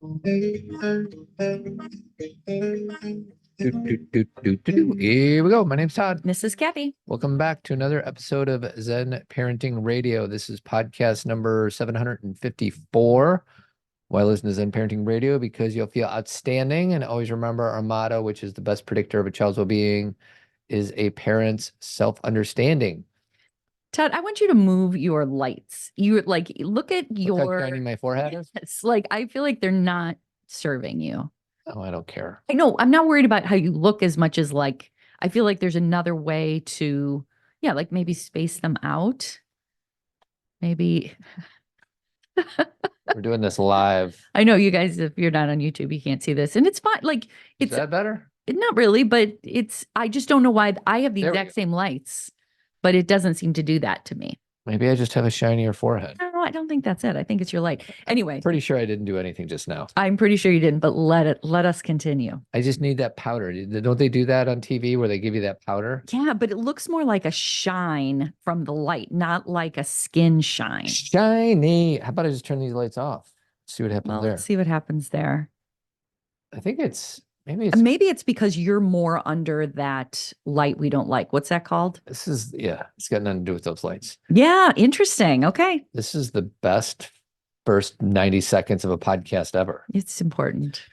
Here we go. My name's Todd. This is Kathy. Welcome back to another episode of Zen Parenting Radio. This is podcast number 754. Why listen to Zen Parenting Radio? Because you'll feel outstanding. And always remember our motto, which is the best predictor of a child's well-being, is a parent's self-understanding. Todd, I want you to move your lights. You look at Look how shiny my forehead is. It's like, I feel like they're not serving you. Oh, I don't care. I know. I'm not worried about how you look as much as I feel like there's another way to, like maybe space them out. Maybe. We're doing this live. I know you guys, if you're not on YouTube, you can't see this, and it's fine. Is that better? Not really, but I just don't know why I have the exact same lights, but it doesn't seem to do that to me. Maybe I just have a shinier forehead. I don't think that's it. I think it's your light. Anyway. Pretty sure I didn't do anything just now. I'm pretty sure you didn't, but let us continue. I just need that powder. Don't they do that on TV where they give you that powder? Yeah, but it looks more like a shine from the light, not like a skin shine. Shiny. How about I just turn these lights off? See what happens there. Let's see what happens there. I think maybe it's because you're more under that light we don't like. What's that called? It's got nothing to do with those lights. Yeah, interesting. Okay. This is the best first 90 seconds of a podcast ever. It's important.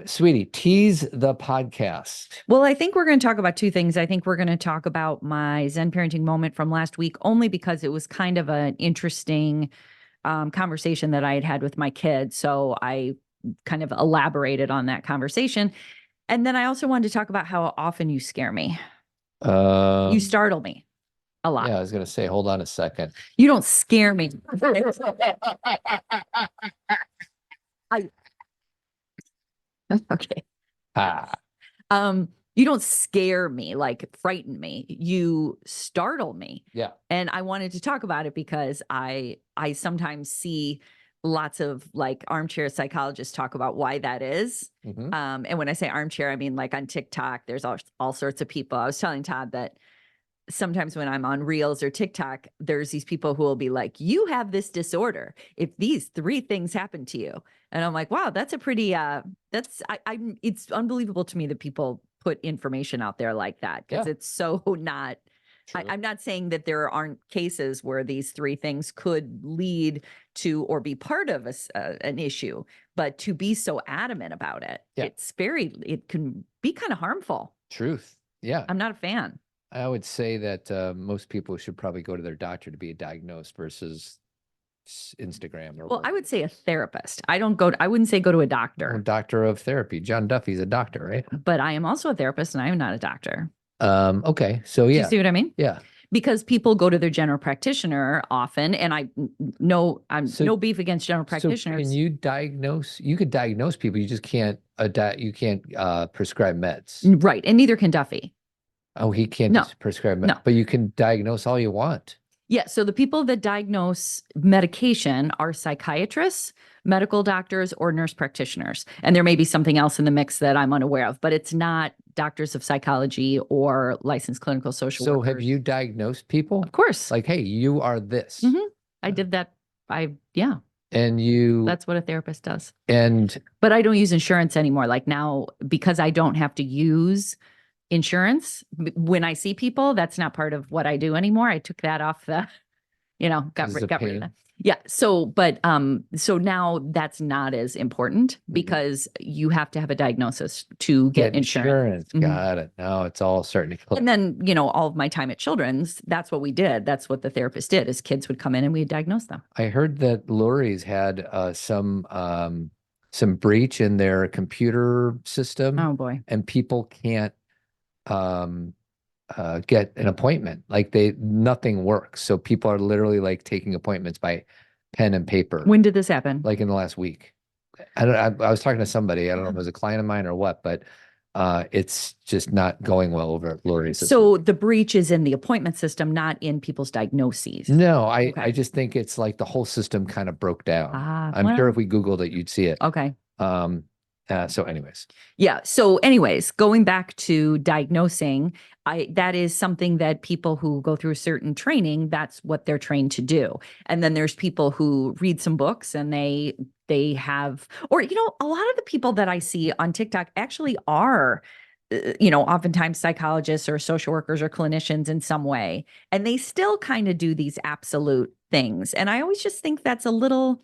Sweetie, tease the podcast. Well, I think we're going to talk about two things. I think we're going to talk about my Zen parenting moment from last week, only because it was kind of an interesting conversation that I had with my kids. So I kind of elaborated on that conversation. And then I also wanted to talk about how often you scare me. You startle me a lot. Yeah, I was going to say, hold on a second. You don't scare me. Okay. You don't scare me, like frighten me. You startle me. Yeah. And I wanted to talk about it because I sometimes see lots of armchair psychologists talk about why that is. Mm-hmm. And when I say armchair, I mean on TikTok, there's all sorts of people. I was telling Todd that sometimes when I'm on Reels or TikTok, there's these people who will be like, you have this disorder if these 3 things happen to you. And I'm like, wow, that's a pretty, it's unbelievable to me that people put information out there like that, because it's so not, I'm not saying that there aren't cases where these 3 things could lead to or be part of an issue, but to be so adamant about it, it can be kind of harmful. Truth. Yeah. I'm not a fan. I would say that most people should probably go to their doctor to be diagnosed versus Instagram. Well, I would say a therapist. I wouldn't say go to a doctor. A doctor of therapy. John Duffy's a doctor, right? But I am also a therapist and I am not a doctor. Okay. So yeah. Do you see what I mean? Yeah. Because people go to their general practitioner often, and I'm no beef against general practitioners. So can you diagnose? You could diagnose people. You just can't prescribe meds. Right. And neither can Duffy. Oh, he can't prescribe meds. No. But you can diagnose all you want. Yeah. So the people that diagnose medication are psychiatrists, medical doctors, or nurse practitioners. And there may be something else in the mix that I'm unaware of, but it's not doctors of psychology or licensed clinical social workers. So have you diagnosed people? Of course. Like, hey, you are this. Mm-hmm. I did that. And that's what a therapist does. But I don't use insurance anymore. Like now, because I don't have to use insurance when I see people, that's not part of what I do anymore. I took that off got rid of that. Yeah. So now that's not as important because you have to have a diagnosis to get insurance. Mm-hmm. Got it. Now it's all starting to click. And then, all of my time at Children's, that's what we did. That's what the therapist did, is kids would come in and we'd diagnose them. I heard that Lurie's had some breach in their computer system. Oh boy. And people can't get an appointment. Like nothing works. So people are literally taking appointments by pen and paper. When did this happen? Like in the last week. I was talking to somebody, I don't know if it was a client of mine or what, but it's just not going well over at Lurie's system. So the breach is in the appointment system, not in people's diagnoses. No, I just think it's like the whole system kind of broke down. I'm sure if we Googled it, you'd see it. Okay. So anyways. Yeah. So anyways, going back to diagnosing, that is something that people who go through a certain training, that's what they're trained to do. And then there's people who read some books and they they have, or, you know, a lot of the people that I see on TikTok actually are, you know, oftentimes psychologists or social workers or clinicians in some way, and they still kind of do these absolute things. And I always just think that's a little,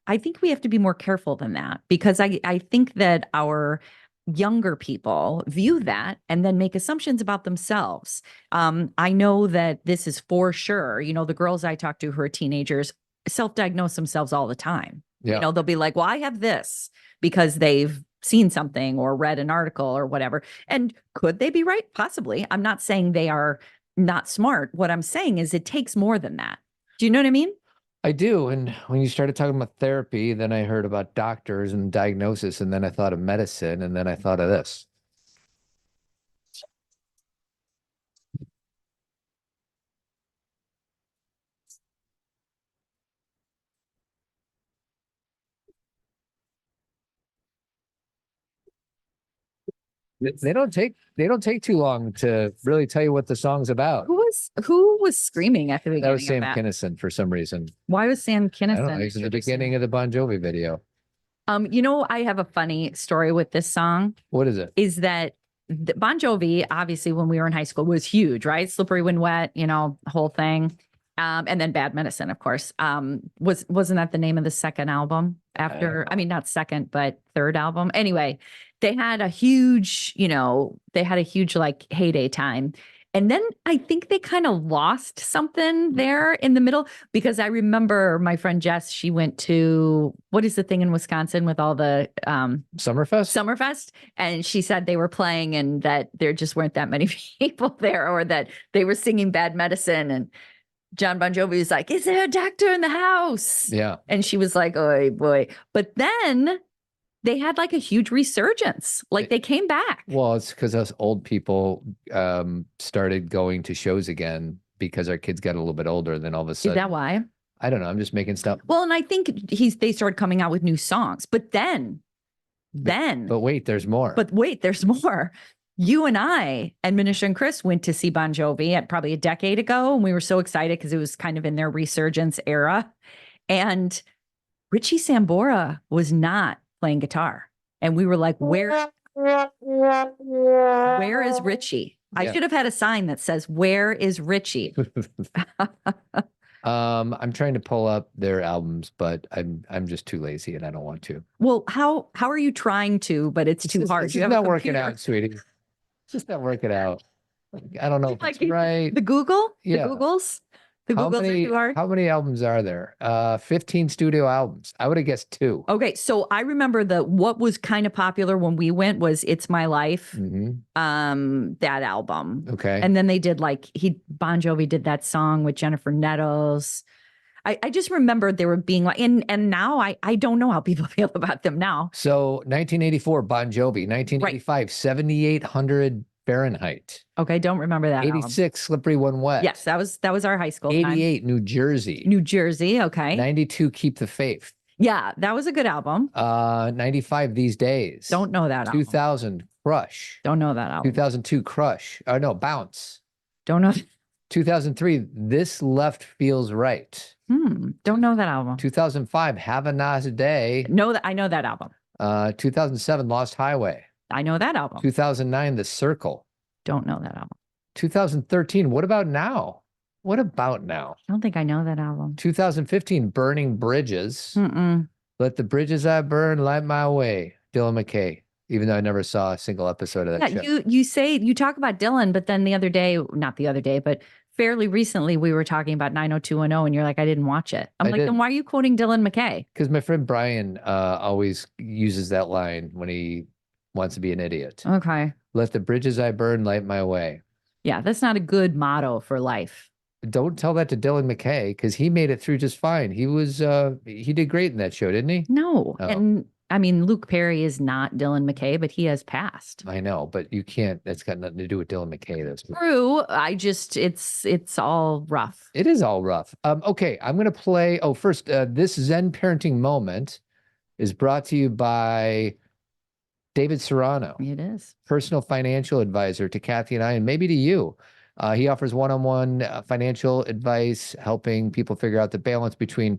I think we have to be more careful than that, because I think that our younger people view that and then make assumptions about themselves. I know that this is for sure. You know, the girls I talk to who are teenagers self-diagnose themselves all the time. Yeah. You know, they'll be like, well, I have this because they've seen something or read an article or whatever. And could they be right? Possibly. I'm not saying they are not smart. What I'm saying is it takes more than that. Do you know what I mean? I do. And when you started talking about therapy, then I heard about doctors and diagnosis, and then I thought of medicine, and then I thought of this. They don't take too long to really tell you what the song's about. Who was screaming at the That was beginning Sam of that? Kinison for some reason. Why was Sam I don't know. Kinison? It's at the beginning of the Bon Jovi video. You know, I have a funny story with this song. What is it? Is that Bon Jovi, obviously, when we were in high school, was huge, right? Slippery When Wet, you know, whole thing. And then Bad Medicine, of course. Wasn't that the name of the second album after? I mean, not second, but third album. Anyway, they had a huge, you know, like heyday time. And then I think they kind of lost something there in the middle, because I remember my friend Jess, she went to, what is the thing in Wisconsin with all the Summerfest. And she said they were playing and that there just weren't that many people there, or that they were singing Bad Medicine. And John Bon Jovi was like, is there a doctor in the house? Yeah. And she was like, oh boy. But then they had like a huge resurgence. Like they came back. Well, it's because us old people started going to shows again because our kids got a little bit older. And then all of a sudden, Is that why? I don't know. I'm just making stuff. Well, and I think they started coming out with new songs, but then. But wait, there's more. But wait, there's more. You and I and Manisha and Chris went to see Bon Jovi at probably a decade ago, and we were so excited because it was kind of in their resurgence era. And Richie Sambora was not playing guitar. And we were like, where is Richie? Yeah. I should have had a sign that says, where is Richie? I'm trying to pull up their albums, but I'm just too lazy and I don't want to. Well, how are you trying to, but it's too hard. It's just not working out, sweetie. It's just not working out. I don't know if like it's right. The Google? Yeah. The Googles? The Googles are too hard? How many albums are there? 15 studio albums. I would have guessed 2. Okay, so I remember what was kind of popular when we went was It's My Life. That album. Okay. And then they did Bon Jovi did that song with Jennifer Nettles. I just remembered they were being like, and now I don't know how people feel about them now. So 1984, Bon Jovi. 1985, 7800 Fahrenheit. Okay, don't remember that. 86, album. Slippery When Wet. Yes, that was our high school 88, time. New Jersey. New Jersey, okay. 92, Keep the Faith. Yeah, that was a good album. 95, These Days. Don't know that album. 2000, Crush. Don't know that album. 2002, Crush. Oh, no, Bounce. Don't know. 2003, This Left Feels Right. Don't know that album. 2005, Have a Nice Day. I know that album. 2007, Lost Highway. I know that album. 2009, The Circle. Don't know that album. 2013, What About Now? What about now? I don't think I know that album. 2015, Burning Bridges. Mm-mm. Let the Bridges I Burn Light My Way. Dylan McKay. Even though I never saw a single episode of that show. You talk about Dylan, but then not the other day, but fairly recently we were talking about 90210 and you're like, I didn't watch it. I'm like, then why are you quoting Dylan McKay? Because my friend Brian always uses that line when he wants to be an idiot. Okay. Let the bridges I burn light my way. Yeah, that's not a good motto for life. Don't tell that to Dylan McKay because he made it through just fine. He did great in that show, didn't he? No. Oh. And I mean, Luke Perry is not Dylan McKay, but he has passed. I know, but you can't, that's got nothing to do with Dylan McKay. That's true. It's all rough. It is all rough. Okay, I'm going to play. Oh, first, this Zen parenting moment is brought to you by David Serrano. It is. Personal financial advisor to Kathy and I, and maybe to you. He offers one-on-one financial advice, helping people figure out the balance between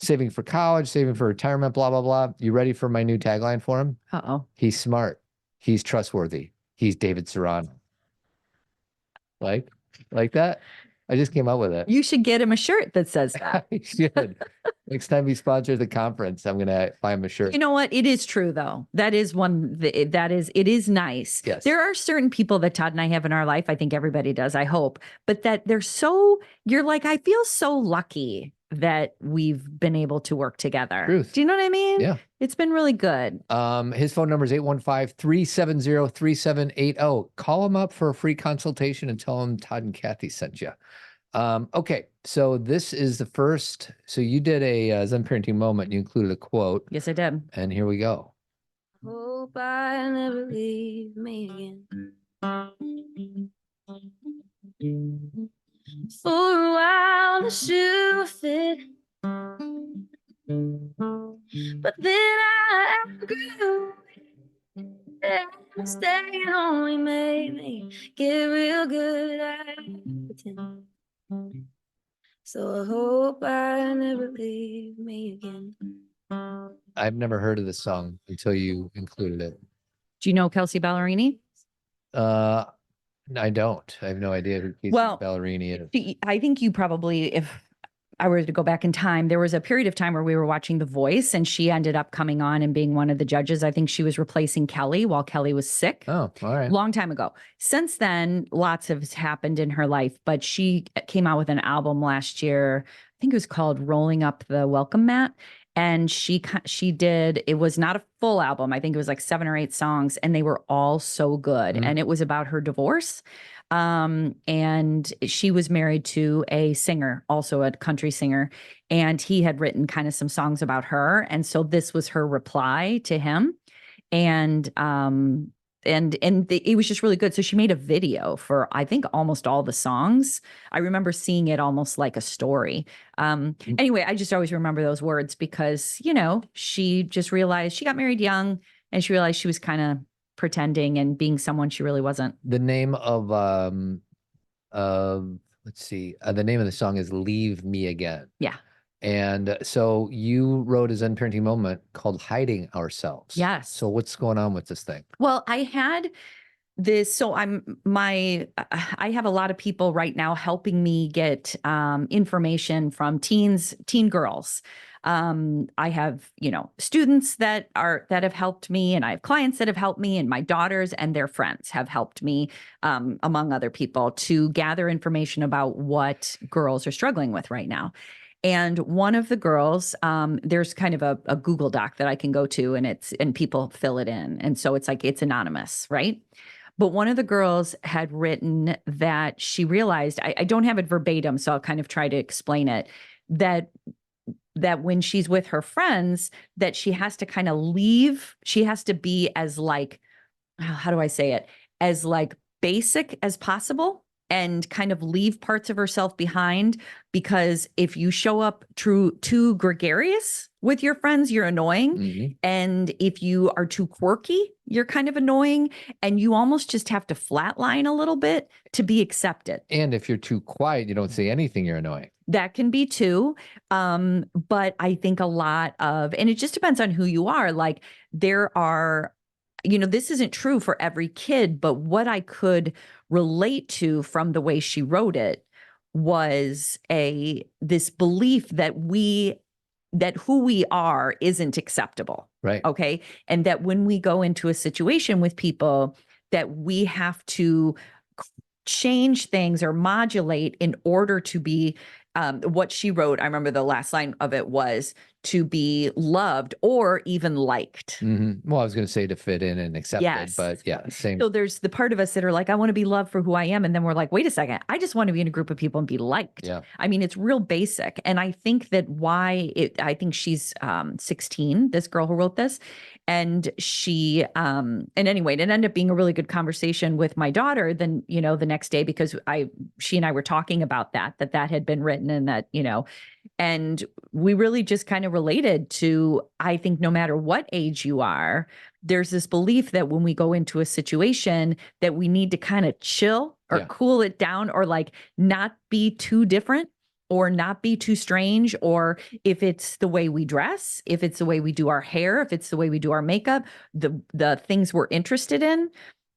saving for college, saving for retirement, blah, blah, blah. You ready for my new tagline for him? Uh-oh. He's smart. He's trustworthy. He's David Serrano. Like that? I just came up with it. You should get him a shirt that says that. I should. Next time he sponsors the conference, I'm gonna buy him a shirt. You know what? It is true though. That is it is nice. Yes. There are certain people that Todd and I have in our life. I think everybody does, I hope, but that you're like, I feel so lucky that we've been able to work together. Truth. Do you know what I mean? Yeah. It's been really good. His phone number is 815-370-3780. Call him up for a free consultation and tell him Todd and Kathy sent you. Okay, so this is the first. So you did a Zen parenting moment. And you included a quote. Yes, I did. And here we go. Hope I never leave me again. For a while the shoe will fit, but then I grew. And staying only made me get real good at pretend. So I hope I never leave me again. I've never heard of this song until you included it. Do you know Kelsey Ballerini? I don't. I have no idea who Casey Ballerini is. I think you probably, if I were to go back in time, there was a period of time where we were watching The Voice and she ended up coming on and being one of the judges. I think she was replacing Kelly while Kelly was sick. Oh, all right. Long time ago. Since then, lots has happened in her life, but she came out with an album last year. I think it was called Rolling Up the Welcome Mat. And she did, it was not a full album. I think it was like 7 or 8 songs and they were all so good. Mhm. And it was about her divorce. And she was married to a singer, also a country singer, and he had written kind of some songs about her. And so this was her reply to him. And it was just really good. So she made a video for, I think, almost all the songs. I remember seeing it almost like a story. Anyway, I just always remember those words because, you know, she just realized she got married young and she realized she was kind of pretending and being someone she really wasn't. The name of let's see, the name of the song is Leave Me Again. Yeah. And so you wrote a Zen parenting moment called Hiding Ourselves. Yes. So what's going on with this thing? Well, I had this, so I have a lot of people right now helping me get information from teen girls. I have, students that have helped me, and I have clients that have helped me, and my daughters and their friends have helped me, among other people, to gather information about what girls are struggling with right now. And one of the girls, there's kind of a Google Doc that I can go to and people fill it in. And so it's like, it's anonymous, right? But one of the girls had written that she realized, I don't have it verbatim, so I'll kind of try to explain it, that when she's with her friends, that she has to kind of leave, she has to be as like, how do I say it? As like basic as possible and kind of leave parts of herself behind, because if you show up too gregarious with your friends, you're annoying. Mhm. And if you are too quirky, you're kind of annoying. And you almost just have to flatline a little bit to be accepted. And if you're too quiet, you don't say anything, you're annoying. That can be too. But I think a lot of, and it just depends on who you are. Like there are, this isn't true for every kid, but what I could relate to from the way she wrote it was this belief that who we are isn't acceptable. Right. Okay. And that when we go into a situation with people, that we have to change things or modulate in order to be what she wrote. I remember the last line of it was to be loved or even liked. Mm-hmm. Well, I was going to say to fit in and accepted, Yes. but yeah, same. So there's the part of us that are like, I want to be loved for who I am. And then we're like, wait a second, I just want to be in a group of people and be liked. Yeah. I mean, it's real basic. And I think that I think she's 16, this girl who wrote this. And she, and anyway, it ended up being a really good conversation with my daughter then, the next day, because she and I were talking about that had been written and that, and we really just kind of related to, I think no matter what age you are, there's this belief that when we go into a situation that we need to kind of chill or Yeah. cool it down or like not be too different or not be too strange, or if it's the way we dress, if it's the way we do our hair, if it's the way we do our makeup, the things we're interested in.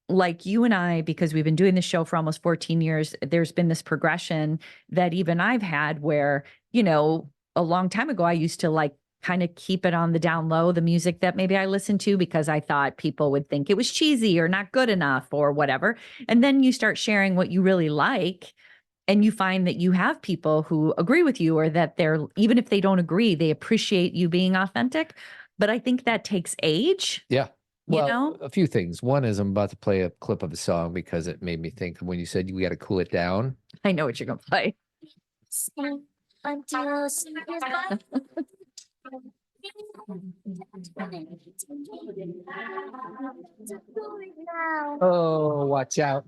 Like you and I, because we've been doing this show for almost 14 years, there's been this progression that even I've had where, a long time ago, I used to like kind of keep it on the down low, the music that maybe I listened to, because I thought people would think it was cheesy or not good enough or whatever. And then you start sharing what you really like. And you find that you have people who agree with you, or that even if they don't agree, they appreciate you being authentic. But I think that takes age. Yeah. Well, You know? a few things. One is I'm about to play a clip of a song because it made me think of when you said you got to cool it down. I know what you're going to play. Oh, watch out.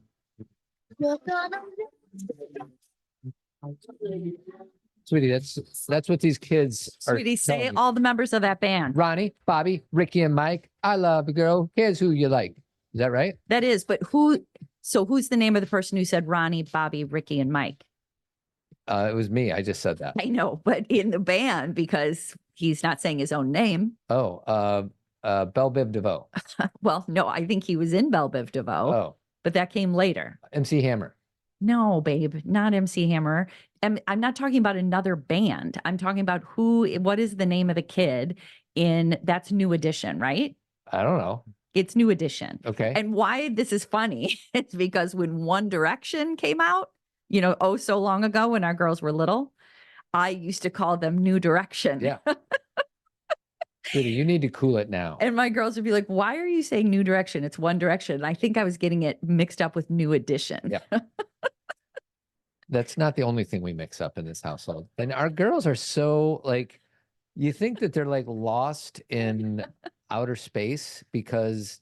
Sweetie, that's what these kids are. Sweetie, say telling me. all the members of that band. Ronnie, Bobby, Ricky, and Mike. I love the girl. Here's who you like. Is that right? That is, but who's the name of the person who said Ronnie, Bobby, Ricky, and Mike? It was me. I just said that. I know, but in the band, because he's not saying his own name. Oh, Belle Biv DeVoe. Well, no, I think he was in Belle Biv DeVoe, Oh, but that came later. MC Hammer. No, babe, not MC Hammer. And I'm not talking about another band. I'm talking about what is the name of the kid that's New Edition, right? I don't know. It's New Edition. Okay. And why this is funny is because when One Direction came out, so long ago when our girls were little, I used to call them New Direction. Yeah. Sweetie, you need to cool it now. And my girls would be like, why are you saying New Direction? It's One Direction. And I think I was getting it mixed up with New Edition. Yeah. That's not the only thing we mix up in this household. And our girls are so like, you think that they're like lost in outer space because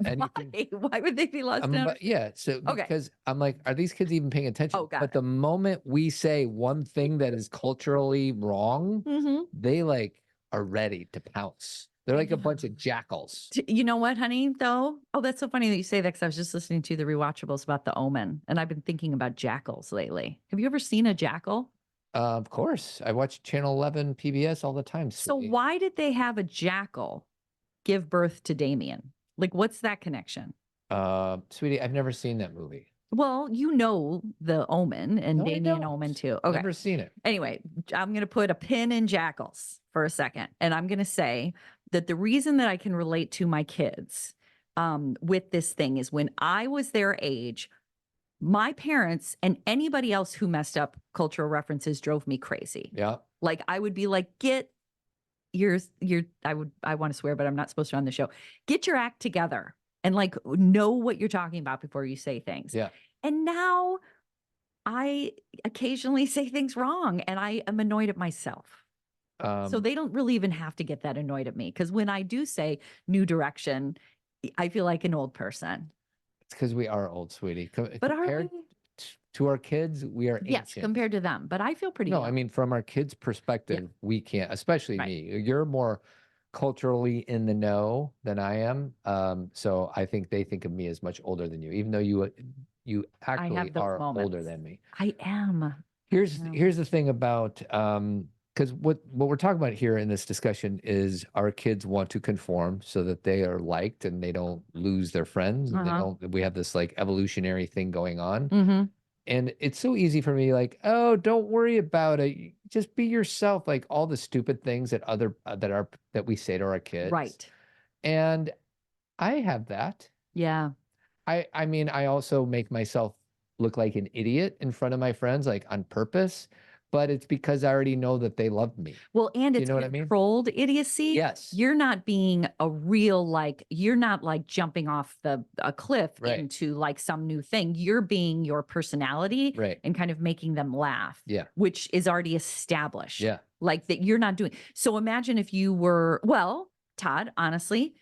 anything. Why would they be lost in Yeah. So Okay. because I'm like, are these kids even paying attention? Oh, got But it. the moment we say one thing that is culturally wrong, Mhm. they like are ready to pounce. They're like a bunch of jackals. You know what, honey, though? Oh, that's so funny that you say that, because I was just listening to the rewatchables about The Omen, and I've been thinking about jackals lately. Have you ever seen a jackal? Of course. I watch Channel 11 PBS all the time. So sweetie. why did they have a jackal give birth to Damien? Like, what's that connection? Sweetie, I've never seen that movie. Well, The Omen and No, I Damien don't. Omen too. Okay. Never seen it. Anyway, I'm going to put a pin in jackals for a second. And I'm going to say that the reason that I can relate to my kids with this thing is when I was their age, my parents and anybody else who messed up cultural references drove me crazy. Yeah. Like I would be like, I want to swear, but I'm not supposed to on the show. Get your act together and like know what you're talking about before you say things. Yeah. And now I occasionally say things wrong and I am annoyed at myself. So they don't really even have to get that annoyed at me, because when I do say New Direction, I feel like an old person. It's because we are old, sweetie. But are Compared we? to our kids, we are Yes, ancient. compared to them. But I feel pretty No, young. I mean, from our kids' perspective, we can't, especially Right. me. You're more culturally in the know than I am. So I think they think of me as much older than you, even though you actually those are older moments. than me. I am. Here's know. here's the thing about because what we're talking about here in this discussion is our kids want to conform so that they are liked and they don't lose their friends and we have this like evolutionary thing going on. Mm-hmm. And it's so easy for me, like, oh, don't worry about it. Just be yourself, like all the stupid things that that we say to our kids. Right. And I have that. Yeah. I mean, I also make myself look like an idiot in front of my friends, like on purpose, but it's because I already know that they love me. Well, and it's know what I mean? controlled idiocy. Yes. You're not being a real, like, you're not like jumping off a cliff Right. into like some new thing. You're being your personality Right. and kind of making them laugh. Yeah. Which is already established. Yeah. Like that you're not doing. So imagine if you were, well, Todd, honestly,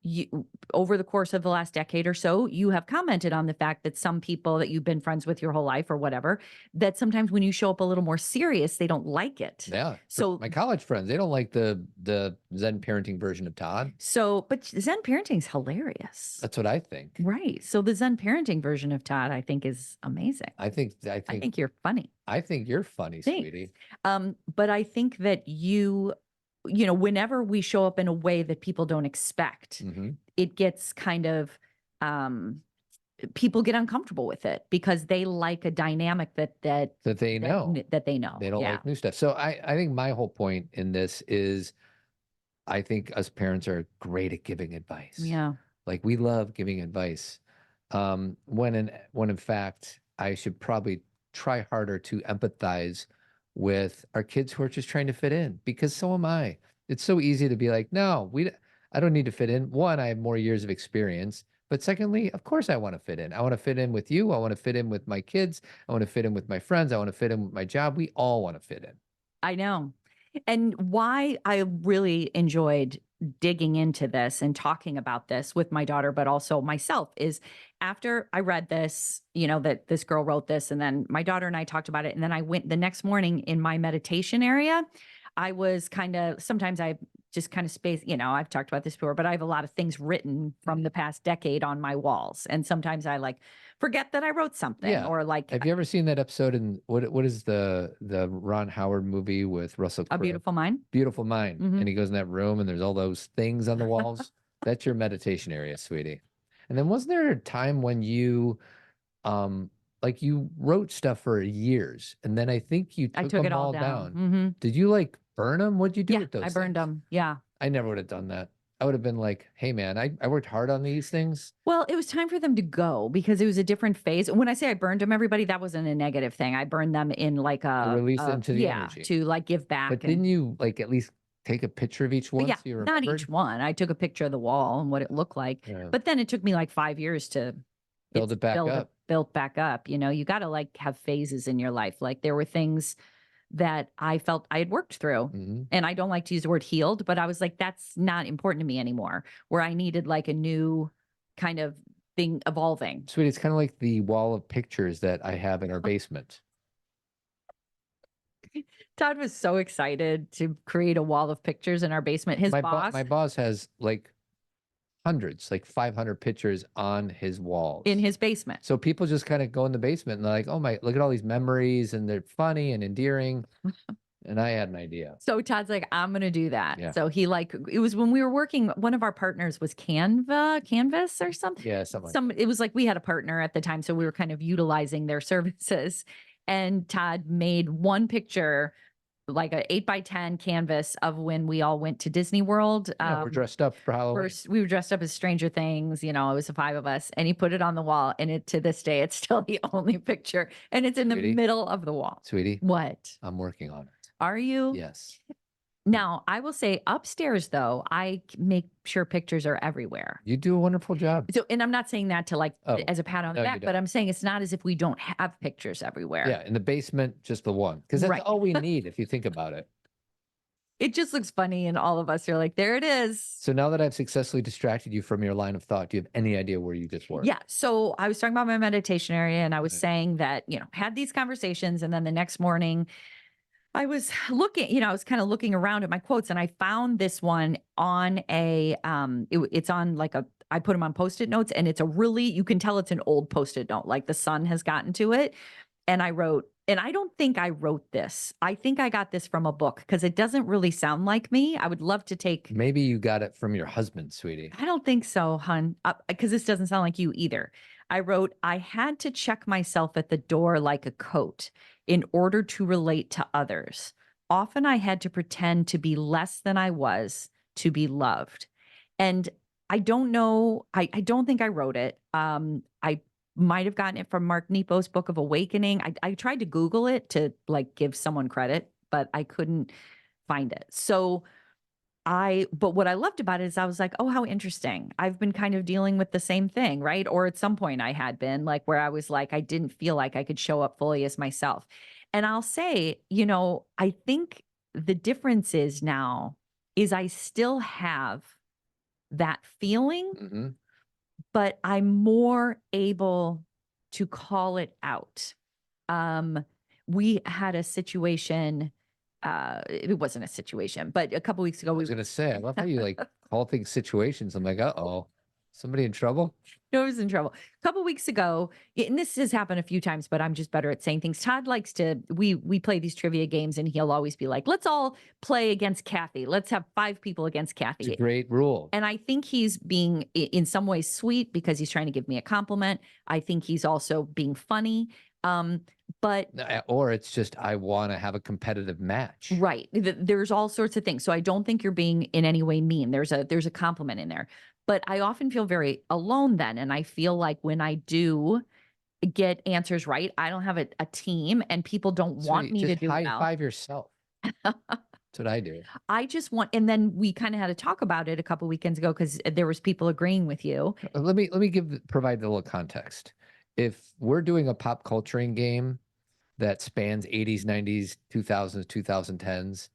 you, over the course of the last decade or so, you have commented on the fact that some people that you've been friends with your whole life or whatever, that sometimes when you show up a little more serious, they don't like it. Yeah. So my college friends, they don't like the Zen parenting version of Todd. but Zen parenting is hilarious. That's what I think. Right. So the Zen parenting version of Todd, I think, is amazing. I think you're funny. I think you're funny, Thanks. sweetie. But I think that you know, whenever we show up in a way that people don't expect, it gets kind of, people get uncomfortable with it because they like a dynamic that they know. That they know. They don't like new stuff. So I think my whole point in this is I think us parents are great at giving advice. Yeah. Like we love giving advice. When in fact, I should probably try harder to empathize with our kids who are just trying to fit in, because so am I. It's so easy to be like, no, I don't need to fit in. One, I have more years of experience. But secondly, of course I want to fit in. I want to fit in with you. I want to fit in with my kids. I want to fit in with my friends. I want to fit in with my job. We all want to fit in. I know. And why I really enjoyed digging into this and talking about this with my daughter, but also myself, is after I read this, you know, that this girl wrote this, and then my daughter and I talked about it. And then I went the next morning in my meditation area. I was sometimes I just kind of space, you know, I've talked about this before, but I have a lot of things written from the past decade on my walls. And sometimes I like forget that I wrote something, or like. Have you ever seen that episode in what is the Ron Howard movie with Russell Crowe? A Beautiful Mind? Beautiful Mind. And he goes in that room and there's all those things on the walls. That's your meditation area, sweetie. And then wasn't there a time when you like you wrote stuff for years and then I think you took it them all down. Did you like burn them? What'd you do with those? I burned them. Yeah. I never would have done that. I would have been like, hey man, I worked hard on these things. Well, it was time for them to go because it was a different phase. When I say I burned them, everybody, that wasn't a negative thing. I burned them in like to release into the energy. To like give back. But didn't you like at least take a picture of each one? Yeah, so you not each one. I took a picture of the wall and what it looked like. Yeah. But then it took me like 5 years to build it back up. Built back up. You know, you got to like have phases in your life. Like there were things that I felt I had worked through. And I don't like to use the word healed, but I was like, that's not important to me anymore, where I needed like a new kind of thing evolving. Sweetie, it's kind of like the wall of pictures that I have in our basement. Todd was so excited to create a wall of pictures in our basement. His boss. My boss has like hundreds, like 500 pictures on his walls. In his basement. So people just kind of go in the basement and they're like, oh my, look at all these memories and they're funny and endearing. And I had an idea. So Todd's like, I'm going to do that. Yeah. So he like, it was when we were working, one of our partners was Canvas or something. Yeah, something. It was like we had a partner at the time. So we were kind of utilizing their services. And Todd made one picture, like a 8x10 canvas of when we all went to Disney World. Yeah, we're dressed up for Halloween. We were dressed up as Stranger Things, you know, it was the 5 of us, and he put it on the wall, and to this day, it's still the only picture, and it's in the middle of the wall. Sweetie. What? I'm working on it. Are you? Yes. Now, I will say upstairs, though, I make sure pictures are everywhere. You do a wonderful job. So, and I'm not saying that to like as a pat on the back, but I'm saying it's not as if we don't have pictures everywhere. Yeah, in the basement, just the one, because that's all we need if you think about it. It just looks funny, and all of us are like, there it is. So now that I've successfully distracted you from your line of thought, do you have any idea where you just were? Yeah. So I was talking about my meditation area, and I was saying that, you know, had these conversations, and then the next morning, I was looking, you know, I was kind of looking around at my quotes, and I found this one on it's on like I put them on Post-it notes, and it's you can tell it's an old Post-it note, like the sun has gotten to it. And I wrote, and I don't think I wrote this. I think I got this from a book because it doesn't really sound like me. I would love to take. Maybe you got it from your husband, sweetie. I don't think so, hun, because this doesn't sound like you either. I wrote, I had to check myself at the door like a coat in order to relate to others. Often I had to pretend to be less than I was to be loved. And I don't know, I don't think I wrote it. I might have gotten it from Mark Nepo's Book of Awakening. I tried to Google it to like give someone credit, but I couldn't find it. So but what I loved about it is I was like, oh, how interesting. I've been kind of dealing with the same thing, right? Or at some point I had been like, where I was like, I didn't feel like I could show up fully as myself. And I'll say, you know, I think the difference is now is I still have that feeling, Hmm. but I'm more able to call it out. We had a situation, it wasn't a situation, but a couple weeks ago, I was gonna say, I love how you like call things situations. I'm like, uh-oh, somebody in trouble? I was in trouble. A couple weeks ago, and this has happened a few times, but I'm just better at saying things. Todd likes to, we play these trivia games and he'll always be like, let's all play against Kathy. Let's have 5 people against It's a Kathy. great rule. And I think he's being in some ways sweet because he's trying to give me a compliment. I think he's also being funny. But Or it's just, I want to have a competitive match. right, there's all sorts of things. So I don't think you're being in any way mean. There's a compliment in there. But I often feel very alone then. And I feel like when I do get answers right, I don't have a team and people don't want Sweetie, me to just do high well. five yourself. That's what I do. I just want, and then we kind of had to talk about it a couple weekends ago because there was people agreeing with you. Let me provide a little context. If we're doing a pop culturing game that spans 80s, 90s, 2000s, 2010s,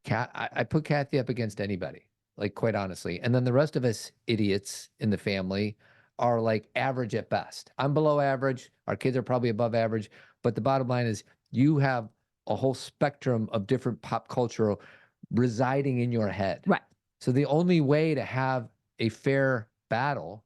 I put Kathy up against anybody, like quite honestly. And then the rest of us idiots in the family are like average at best. I'm below average. Our kids are probably above average. But the bottom line is you have a whole spectrum of different pop culture residing in your head. Right. So the only way to have a fair battle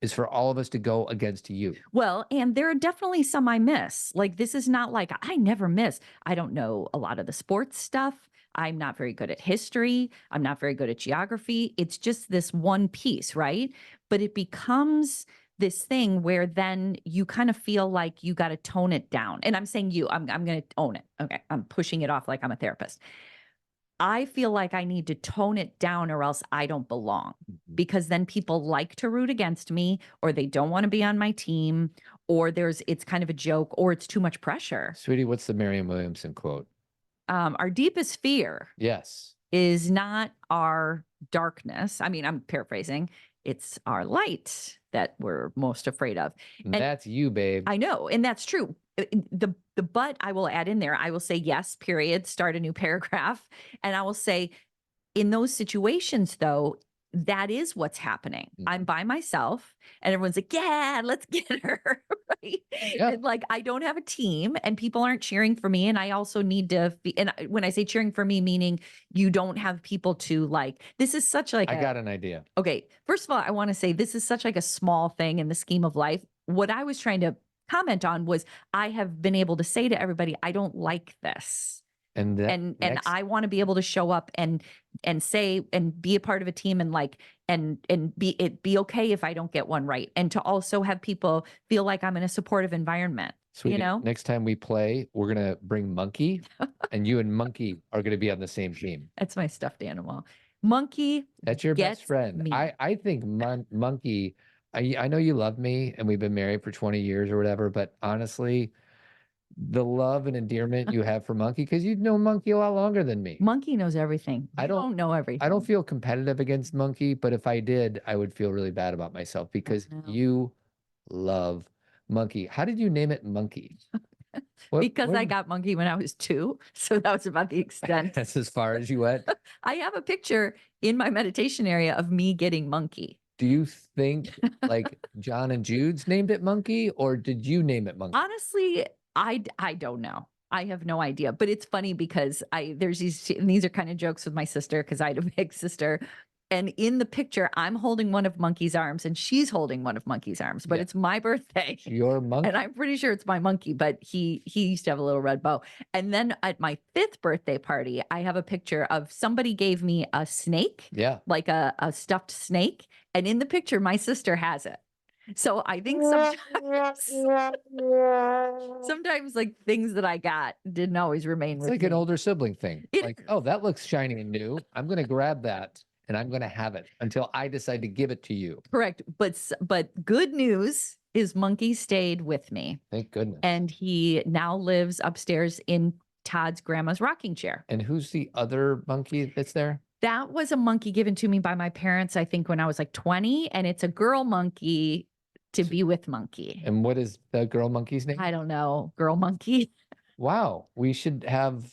is for all of us to go against you. Well, and there are definitely some I miss. Like, this is not like I never miss. I don't know a lot of the sports stuff. I'm not very good at history. I'm not very good at geography. It's just this one piece, right? But it becomes this thing where then you kind of feel like you got to tone it down. And I'm saying I'm going to own it. Okay. I'm pushing it off like I'm a therapist. I feel like I need to tone it down or else I don't belong, because then people like to root against me or they don't want to be on my team, or it's kind of a joke or it's too much pressure. Sweetie, what's the Merriam-Williamson quote? Our deepest fear Yes. is not our darkness. I mean, I'm paraphrasing. It's our light that we're most afraid of. And that's you, babe. I know. And that's true. The but I will add in there, I will say, yes, period, start a new paragraph. And I will say, in those situations, though, that is what's happening. I'm by myself and everyone's like, yeah, let's get her. Right. Yeah. And like, I don't have a team and people aren't cheering for me. And I also need to and when I say cheering for me, meaning you don't have people to like, this is such like, I got an idea. Okay. First of all, I want to say this is such like a small thing in the scheme of life. What I was trying to comment on was I have been able to say to everybody, I don't like this. And I want to be able to show up and say and be a part of a team and like and be okay if I don't get one right, and to also have people feel like I'm in a supportive environment. Sweetie, you know, next time we play, we're gonna bring Monkey, and you and Monkey are gonna be on the same team. that's my stuffed animal. Monkey. That's your best gets friend. me. I think Monkey. I know you love me, and we've been married for 20 years or whatever. But honestly, the love and endearment you have for Monkey, because you've known Monkey a lot longer than me. Monkey knows everything. I You don't- know everything. I don't feel competitive against Monkey, but if I did, I would feel really bad about myself because know. you love Monkey. How did you name it Monkey? Because I got Monkey when I was 2. So that was about the extent. That's as far as you went. I have a picture in my meditation area of me getting Monkey. Do you think like John and Jude's named it Monkey, or did you name it Monkey? Honestly, I don't know. I have no idea, but it's funny because there's these are kind of jokes with my sister because I had a big sister. And in the picture, I'm holding one of Monkey's arms and she's holding one of Monkey's arms, but Yeah. it's my birthday. Your Monkey. And I'm pretty sure it's my Monkey, but he used to have a little red bow. And then at my 5th birthday party, I have a picture of somebody gave me a snake, Yeah. like a stuffed snake. And in the picture, my sister has it. So I think sometimes like things that I got didn't always remain It's with like me. an older sibling thing. It Like, oh, that looks shiny and new. I'm going to grab that and I'm going to have it until I decide to give it to you. Correct. But good news is Monkey stayed with me. Thank goodness. And he now lives upstairs in Todd's grandma's rocking chair. And who's the other monkey that's there? That was a monkey given to me by my parents, I think, when I was like 20. And it's a girl monkey to be with Monkey. And what is the girl monkey's name? I don't know. Girl monkey. Wow, we should have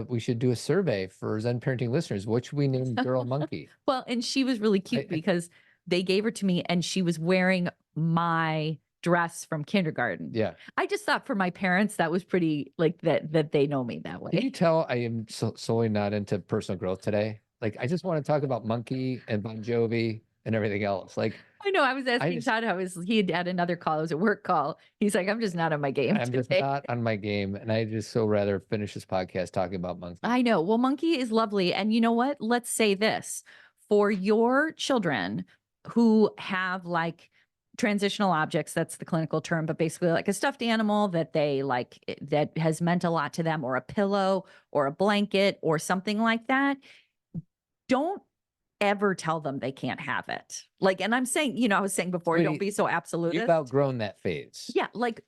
we should do a survey for Zen parenting listeners. What should we name girl monkey? Well, and she was really cute because they gave her to me and she was wearing my dress from kindergarten. Yeah. I just thought for my parents, that was pretty like that they know me that Can you way. tell I am solely not into personal growth today? Like, I just want to talk about Monkey and Bon Jovi and everything else. Like, I know I was asking just- Todd he had another call. It was a work call. He's like, I'm just not on my game I'm just today. not on my game, and I just so rather finish this podcast talking about Monkey. I know. Well, monkey is lovely. And you know what? Let's say this for your children who have like transitional objects, that's the clinical term, but basically like a stuffed animal that they like that has meant a lot to them, or a pillow or a blanket or something like that. Don't ever tell them they can't have it. Like, and I'm saying, you know, I was saying before, Sweetie, don't be so absolutist. You've outgrown that phase. Yeah, like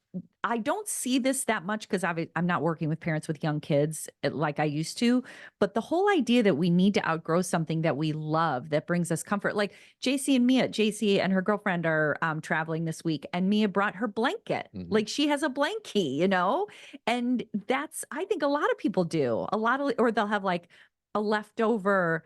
I don't see this that much because I'm not working with parents with young kids like I used to. But the whole idea that we need to outgrow something that we love that brings us comfort, like JC and her girlfriend are traveling this week, and Mia brought her blanket. Like she has a blankie, you know, and that's I think a lot of people do or they'll have like a leftover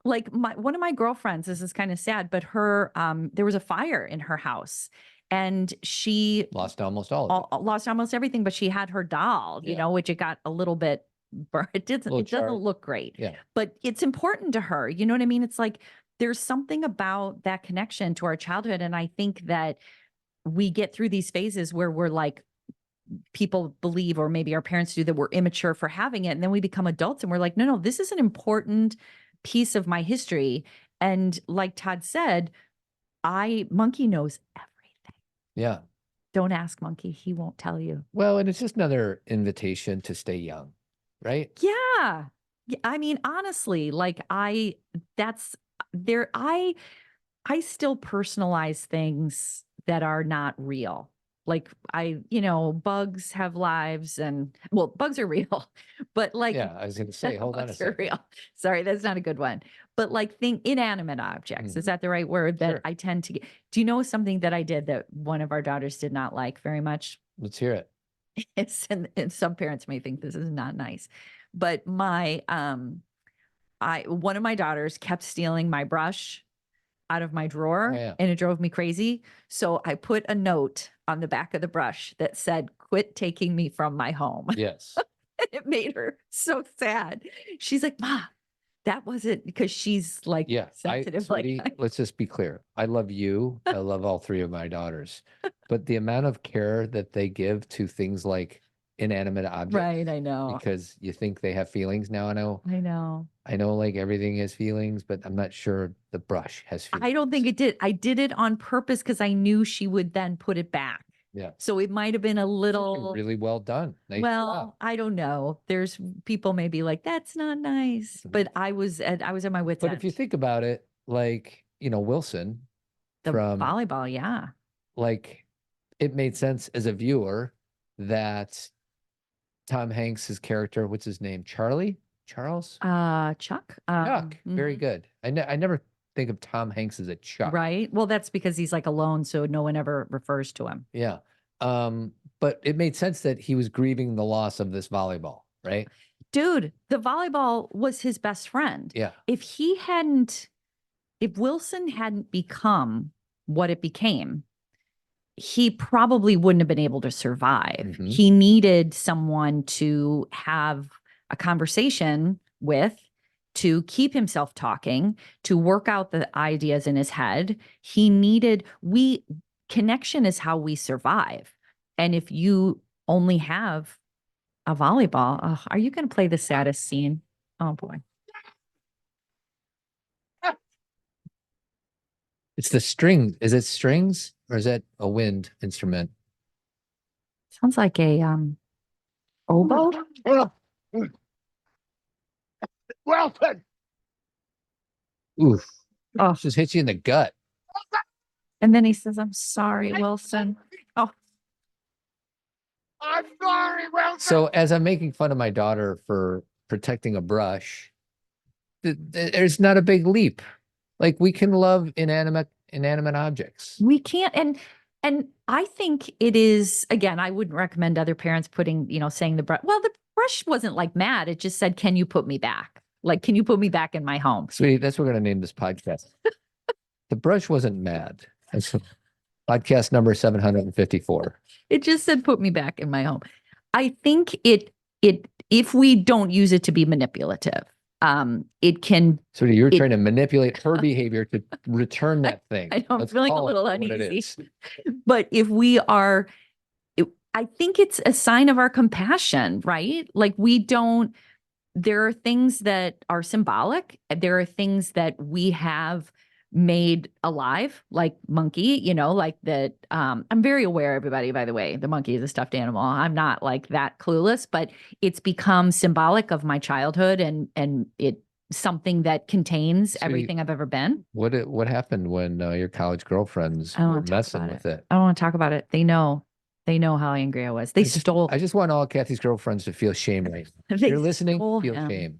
like one of my girlfriends, this is kind of sad, but her there was a fire in her house and she Lost almost all of it. lost almost everything, but she had her doll, you know, which it got a little bit burnt. It doesn't look great. Yeah. But it's important to her. You know what I mean? It's like there's something about that connection to our childhood. And I think that we get through these phases where we're like, people believe, or maybe our parents do, that we're immature for having it. And then we become adults and we're like, no, this is an important piece of my history. And like Todd said, Monkey knows everything. Yeah. Don't ask Monkey. He won't tell you. Well, and it's just another invitation to stay young, right? Yeah. I mean, honestly, like I still personalize things that are not real. Like bugs have lives and bugs are real, but like, yeah, I was going to say, hold on a bugs are second. real. Sorry, that's not a good one. But like inanimate objects, is that the right word that I tend to get? Do you know something that I did that one of our daughters did not like very much? Let's hear it. And some parents may think this is not nice, but one of my daughters kept stealing my brush out of my drawer and it drove me crazy. So I put a note on the back of the brush that said, "Quit taking me from my home." Yes. It made her so sad. She's like, "Ma, that wasn't," because she's like sensitive. Sweetie, let's just be clear. I love you. I love all three of my daughters, but the amount of care that they give to things like inanimate objects. Right. I know. Because you think they have feelings now. I know like everything has feelings, but I'm not sure the brush has feelings. I don't think it did. I did it on purpose because I knew she would then put it back. Yeah. So it might have been a little really well done. Nice job. I don't know. There's people may be like, that's not nice. But I was at my wit's end. But if you think about it, like, Wilson from volleyball, yeah. Like it made sense as a viewer that Tom Hanks's character, what's his name? Charles? Chuck. Chuck. Very good. I never think of Tom Hanks as a Chuck. Right. Well, that's because he's like alone, so no one ever refers to him. Yeah. But it made sense that he was grieving the loss of this volleyball, right? Dude, the volleyball was his best friend. Yeah. If Wilson hadn't become what it became, he probably wouldn't have been able to survive. He needed someone to have a conversation with, to keep himself talking, to work out the ideas in his head. Connection is how we survive. And if you only have a volleyball, are you going to play the saddest scene? Oh boy. It's the string. Is it strings or is that a wind instrument? Sounds like a oboe. Wilson. Oof. Oh, just hit you in the gut. And then he says, "I'm sorry, Wilson." Oh. I'm sorry, Wilson. So as I'm making fun of my daughter for protecting a brush, there's not a big leap. Like we can love inanimate objects. We can't. And And I think it is, again, I wouldn't recommend other parents putting, saying the brush. Well, the brush wasn't like mad. It just said, can you put me back? Like, can you put me back in my home? Sweetie, that's what we're going to name this podcast. The brush wasn't mad. That's podcast number 754. It just said, put me back in my home. I think if we don't use it to be manipulative, it can. Sweetie, you're trying to manipulate her behavior to return that thing. I know, I'm Let's feeling a call it little what it uneasy. is. But if we are, I think it's a sign of our compassion, right? Like there are things that are symbolic. There are things that we have made alive, like monkey, like that. I'm very aware, everybody, by the way, the monkey is a stuffed animal. I'm not like that clueless, but it's become symbolic of my childhood and it something that contains everything I've ever been. What happened when your college girlfriends were messing with it? I don't want to talk about it. They know how angry I was. They stole. I just want all Kathy's girlfriends to feel shame right now. If They you're listening, stole feel him. shame.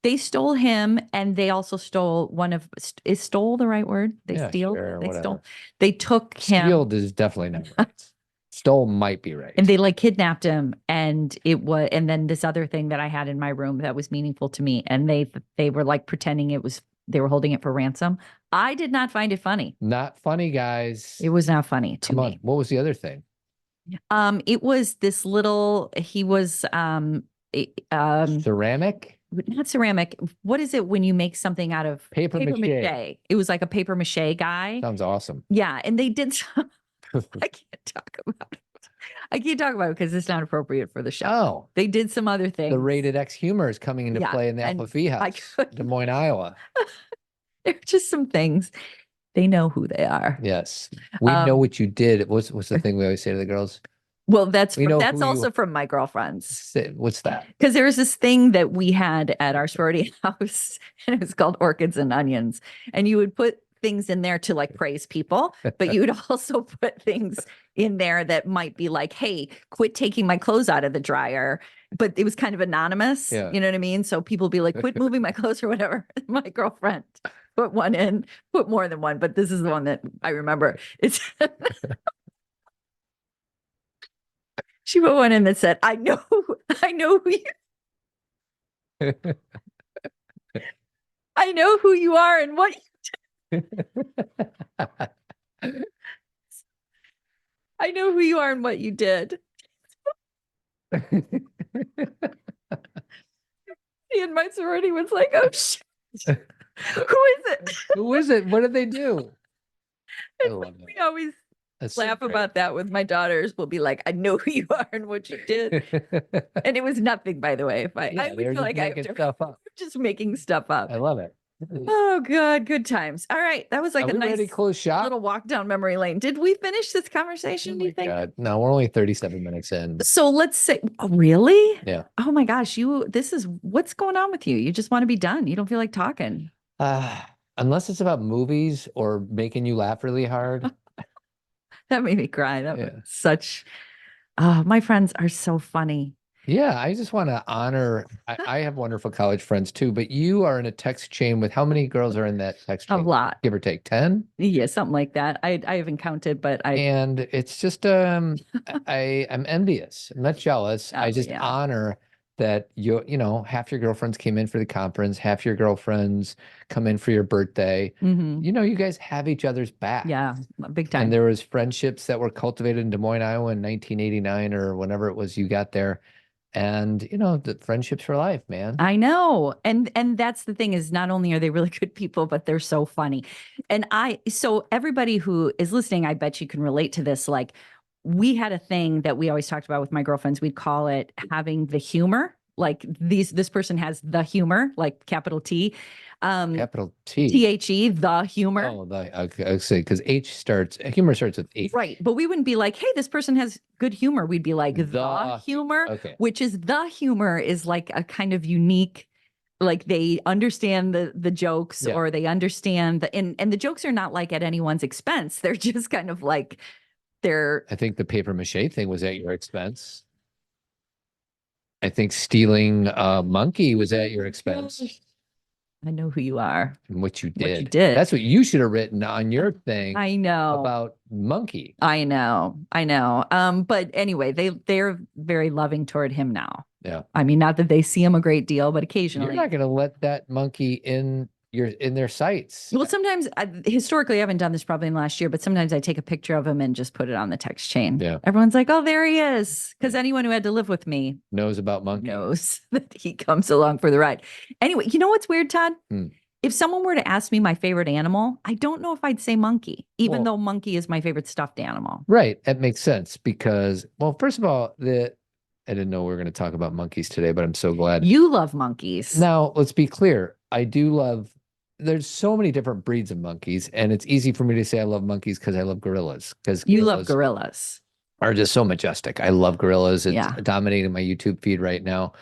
They stole him, and they also stole is stole the right word? They Yeah, steal. sure, They whatever. stole. They took him. Stealed is definitely not right. Stole might be right. And they like kidnapped him, and and then this other thing that I had in my room that was meaningful to me, and they were like pretending they were holding it for ransom. I did not find it funny. Not funny, guys. It was not funny to Come on. me. What was the other thing? It was this little. He was ceramic. Not ceramic. What is it when you make something out of Paper mache. It was like a paper mache guy. Sounds awesome. Yeah, and they did. I can't talk about it. I can't talk about it because it's not appropriate for the show. Oh, they did some other things. The Rated X humor is coming into play in the Alpha Phi House, Des Moines, Iowa. There are just some things. They know who they are. Yes, we know what you did. What's the thing we always say to the girls? Well, that's also from my girlfriends. What's that? Because there was this thing that we had at our sorority house, and it was called Orchids and Onions. And you would put things in there to like praise people, but you would also put things in there that might be like, hey, quit taking my clothes out of the dryer. But it was kind of anonymous. Yeah. You know what I mean? So people be like, quit moving my clothes or whatever. My girlfriend put one in, put more than one, but this is the one that I remember. It's she put one in that said, I know who you I know who you are and what I know who you are and what you did. And my sorority was like, oh shit. Who is it? Who is it? What did they do? I love it. We always That's laugh so great. about that with my daughters. We'll be like, I know who you are and what you did. And it was nothing, by the way. If I Yeah, would they were feel just like I making have to, stuff up. just making stuff up. I love it. Oh God, good times. All right. That was like Are a we ready nice to close shop? little walk down memory lane. Did we finish this conversation, do you think? God, no, we're only 37 minutes in. So let's say, oh, really? Yeah. Oh my gosh, what's going on with you? You just want to be done. You don't feel like talking. Unless it's about movies or making you laugh really hard. That made me cry. That was such, my friends are so funny. Yeah, I just want to honor, I have wonderful college friends too, but you are in a text chain with how many girls are in that text chain? A lot. Give or take 10? Yeah, something like that. I haven't counted, but and it's just I'm envious. I'm not jealous. I just honor that half your girlfriends came in for the conference, half your girlfriends come in for your birthday. You guys have each other's back. Yeah, big time. And there was friendships that were cultivated in Des Moines, Iowa in 1989 or whenever it was you got there. And the friendships for life, man. I know. And that's the thing is not only are they really good people, but they're so funny. And so everybody who is listening, I bet you can relate to this. Like we had a thing that we always talked about with my girlfriends. We'd call it having the humor. Like this person has the humor, like capital T. Capital T. THE, the humor. Oh, I say because humor starts with H. Right. But we wouldn't be like, hey, this person has good humor. We'd be like the humor, which is the humor is like a kind of unique, like they understand the jokes or they understand and the jokes are not like at anyone's expense. They're just kind of like I think the paper mache thing was at your expense. I think stealing a monkey was at your expense. I know who you are. and what you What you did. did. That's what you should have written on your thing I know. about monkey. I know. But anyway, they're very loving toward him now. Yeah. I mean, not that they see him a great deal, but You're occasionally. not going to let that monkey in their sights. Well, sometimes historically, I haven't done this probably in the last year, but sometimes I take a picture of him and just put it on the text chain. Yeah. Everyone's like, oh, there he is. Because anyone who had to live with me Knows about monkey. knows that he comes along for the ride. Anyway, you know what's weird, Todd? If someone were to ask me my favorite animal, I don't know if I'd say monkey, even though monkey is my favorite stuffed animal. Right. That makes sense because, well, first of all, I didn't know we were going to talk about monkeys today, but I'm so glad. You love monkeys. Now, let's be clear. I do love, there's so many different breeds of monkeys, and it's easy for me to say I love monkeys because I love gorillas. Because you love gorillas. Are just so majestic. I love gorillas. It's Yeah. dominating my YouTube feed right now.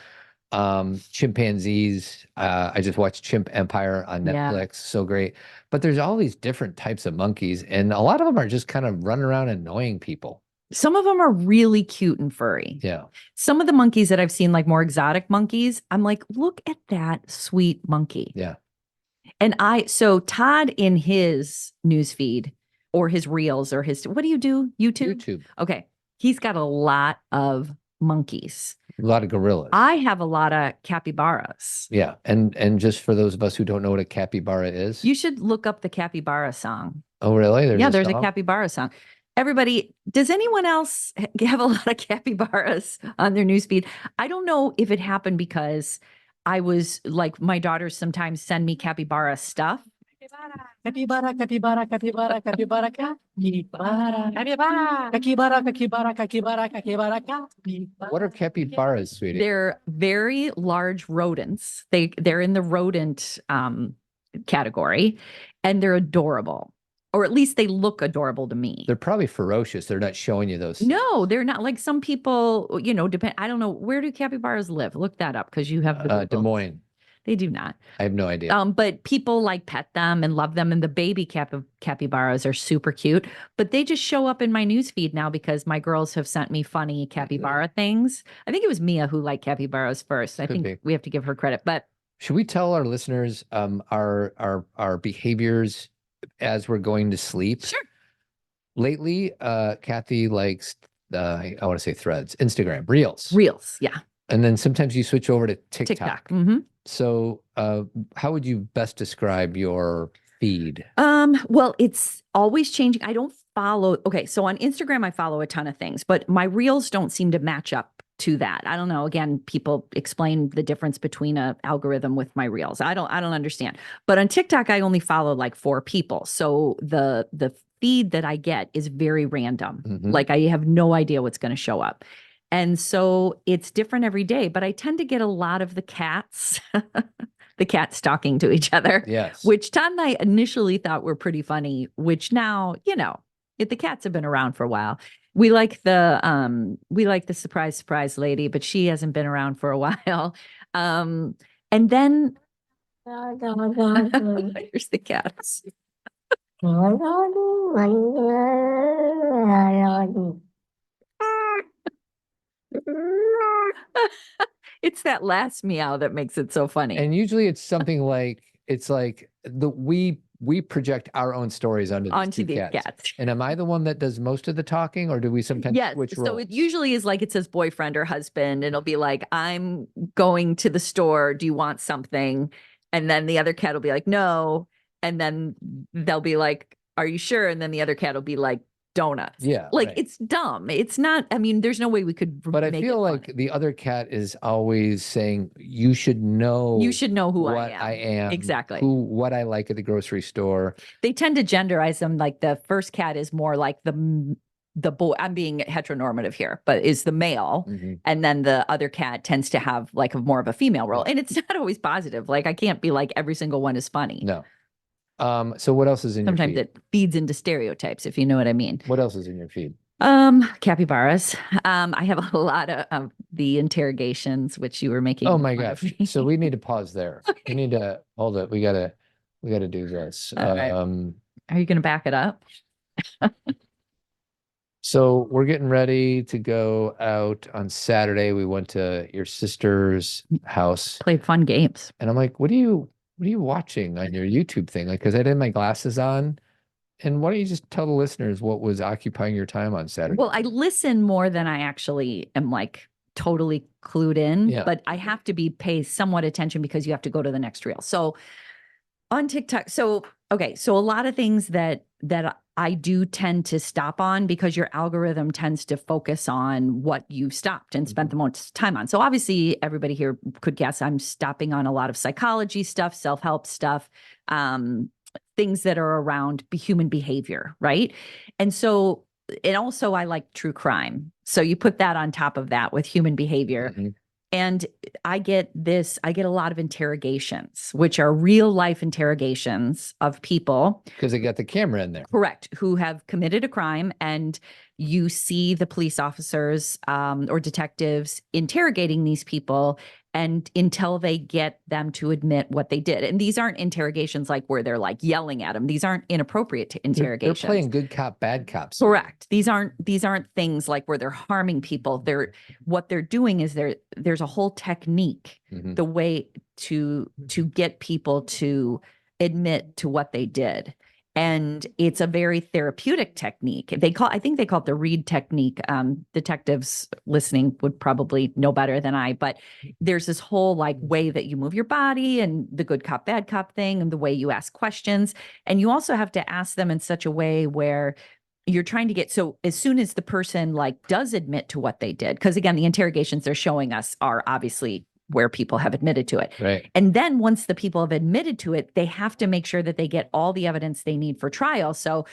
Chimpanzees. I just watched Chimp Empire on Netflix. So great. But there's all these different types of monkeys, and a lot of them are just kind of running around annoying people. Some of them are really cute and furry. Yeah. Some of the monkeys that I've seen, like more exotic monkeys, I'm like, look at that sweet monkey. Yeah. And so Todd in his newsfeed or his reels or what do you do? YouTube? YouTube. Okay. He's got a lot of monkeys. A lot of gorillas. I have a lot of capybaras. Yeah. And just for those of us who don't know what a capybara is. You should look up the capybara song. Oh, really? There's a capybara song. Everybody, does anyone else have a lot of capybaras on their newsfeed? I don't know if it happened because I was like, my daughters sometimes send me capybara stuff. Capybara, capybara, capybara, capybara, capybara, capybara, capybara, capybara, capybara, capybara, capybara. What are capybaras, sweetie? They're very large rodents. They're in the rodent category, and they're adorable. Or at least they look adorable to me. They're probably ferocious. They're not showing you those things. No, they're not. Like some people, depend. I don't know. Where do capybaras live? Look that up because you have the Des Google. Moines. They do not. I have no idea. But people like pet them and love them. And the baby capybaras are super cute. But they just show up in my newsfeed now because my girls have sent me funny capybara things. I think it was Mia who liked capybaras first. I think we have to give her credit. But should we tell our listeners our behaviors as we're going to sleep? Sure. Lately, Kathy likes I want to say Threads, Instagram, Reels. Reels, yeah. And then sometimes you switch over to TikTok. TikTok. Mm-hmm. So how would you best describe your feed? Well, it's always changing. I don't follow. Okay, so on Instagram, I follow a ton of things, but my Reels don't seem to match up to that. I don't know. Again, people explain the difference between a algorithm with my Reels. I don't understand. But on TikTok, I only follow like 4 people. So the feed that I get is very random. Mhm. Like I have no idea what's going to show up. And so it's different every day, but I tend to get a lot of the cats, the cats talking to each other. Yes. Which Todd and I initially thought were pretty funny, which now, if the cats have been around for a while. We like the surprise lady, but she hasn't been around for a while. And then here's the cats. It's that last meow that makes it so funny. And usually it's something like we project our own stories onto these cats. And am I the one that does most of the talking, or do we sometimes switch roles? So it usually is like it says boyfriend or husband, and it'll be like, I'm going to the store. Do you want something? And then the other cat will be like, no. And then they'll be like, are you sure? And then the other cat will be like, donuts. Yeah. Like right. it's dumb. It's not, I mean, there's no way we could But I feel like the other cat is always saying, you should know who what I am. Exactly. What I like at the grocery store. They tend to genderize them. Like the first cat is more like the boy. I'm being heteronormative here, but is the male. Mm-hmm. And then the other cat tends to have like more of a female role. And it's not always positive. Like I can't be like every single one is funny. No. So what else is in your feed? Sometimes it feeds into stereotypes, if you know what I mean. What else is in your feed? Capybaras. I have a lot of the interrogations, which you were making. Oh my gosh. So we need to pause there. We need to hold it. We gotta do this. Right. Are you gonna back it up? So we're getting ready to go out on Saturday. We went to your sister's house. Played fun games. And I'm like, what do you what are you watching on your YouTube thing? Like, because I did my glasses on. And why don't you just tell the listeners what was occupying your time on Saturday? Well, I listen more than I actually am like totally clued in, Yeah. but I have to pay somewhat attention because you have to go to the next reel. So on TikTok, okay, so a lot of things that I do tend to stop on because your algorithm tends to focus on what you've stopped and spent the most time on. So obviously everybody here could guess I'm stopping on a lot of psychology stuff, self-help stuff, things that are around human behavior, right? And so, and also I like true crime. So you put that on top of that with human behavior. Mhm. And I get a lot of interrogations, which are real life interrogations of people. Because they got the camera in there. Correct, who have committed a crime, and you see the police officers or detectives interrogating these people, and until they get them to admit what they did. And these aren't interrogations like where they're like yelling at them. These aren't inappropriate to They're interrogations. playing good cop, bad cops. Correct. These aren't things like where they're harming people. What they're doing is there's a whole technique, Mhm. the way to get people to admit to what they did. And it's a very therapeutic technique. I think they call it the Reed technique. Detectives listening would probably know better than I, but there's this whole like way that you move your body and the good cop, bad cop thing, and the way you ask questions. And you also have to ask them in such a way where you're trying to get, so as soon as the person like does admit to what they did, because again, the interrogations they're showing us are obviously where people have admitted to it. Right. And then once the people have admitted to it, they have to make sure that they get all the evidence they need for trial. So